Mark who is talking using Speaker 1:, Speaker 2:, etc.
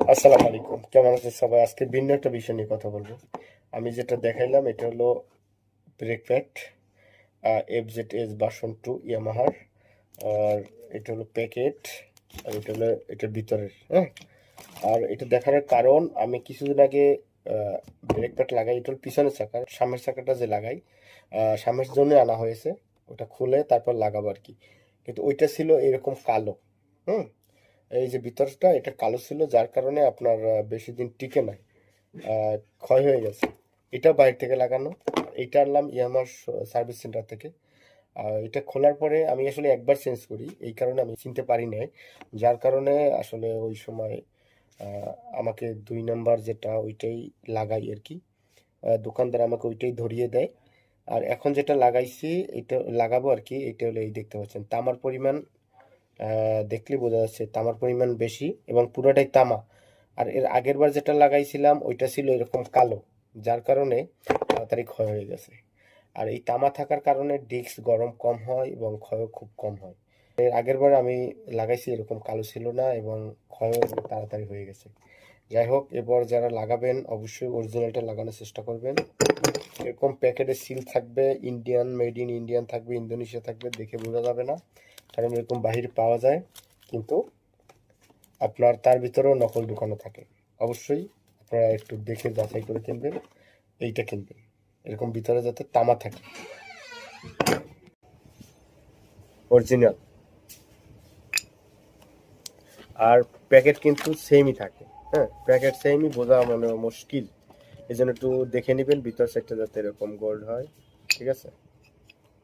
Speaker 1: আসসালামু আলাইকুম, কেমন আছেন সবাই? আজকে ভিন্ন একটা বিষয় নিয়ে কথা বলবো। আমি যেটা দেখাইলাম এটা হলো ব্রেক প্যাড FZS ভার্সন 2 ইয়ামাহার। আর এটা হলো প্যাকেট, আর এটা হলো এটার ভিতরের, হ্যাঁ। আর এটা দেখানোর কারণ, আমি কিছুদিন আগে ব্রেক প্যাড লাগাই, এটা হলো পিছনের চাকা, সামনের চাকাটা যে লাগাই সামনের জন্য আনা হয়েছে। ওটা খুলে তারপর লাগাবো আর কি। কিন্তু ওইটা ছিল এরকম কালো। হুম। এই যে ভিতরটা এটা কালো ছিল, যার কারণে আপনার বেশি দিন টিকে নাই, আহ, ক্ষয় হয়ে গেছে। এটা বাইরে থেকে লাগানো। এটা আনলাম ইয়ামার সার্ভিস সেন্টার থেকে। এটা খোলার পরে আমি আসলে একবার চেঞ্জ করি, এই কারণে আমি চিনতে পারি নাই। যার কারণে আসলে ওই সময় আহ, আমাকে 2 নাম্বার যেটা ওইটাই লাগাই আর কি। দোকানদার আমাকে ওইটাই ধরিয়ে দেয়। আর এখন যেটা লাগাইছি, এটা লাগাবো আর কি। এটা হলো, এই দেখতে পাচ্ছেন তামার পরিমাণ, দেখলে বোঝা যাচ্ছে তামার পরিমাণ বেশি এবং পুরোটাই তামা। আর এর আগের বার যেটা লাগাইছিলাম ওইটা ছিল এরকম কালো, যার কারণে তাড়াতাড়ি ক্ষয় হয়ে গেছে। আর এই তামা থাকার কারণে ডিস্ক গরম কম হয় এবং ক্ষয়ও খুব কম হয়। এর আগের বার আমি লাগাইছি এরকম কালো ছিল না এবং ক্ষয়ও তাড়াতাড়ি হয়ে গেছে। যাই হোক, এবার যারা লাগাবেন অবশ্যই অরিজিনালটা লাগানোর চেষ্টা করবেন। এরকম প্যাকেটে সিল থাকবে, ইন্ডিয়ান, মেড ইন ইন্ডিয়ান থাকবে, ইন্দোনেশিয়া থাকবে, দেখে বোঝা যাবে না। কারণ এরকম বাহিরে পাওয়া যায়, কিন্তু আপনার তার ভিতরেও নকল ঢুকানো থাকে। অবশ্যই আপনারা একটু দেখে যাচাই করে কিনবেন, এইটা কিনবেন। এরকম ভিতরে যাতে তামা থাকে, অরিজিনাল। আর প্যাকেট কিন্তু সেমই থাকে, হ্যাঁ, প্যাকেট সেমই, বোঝা মানে মুশকিল। এই জন্য একটু দেখে নেবেন ভিতর সাইডটা যাতে এরকম গোল্ড হয়। ঠিক আছে।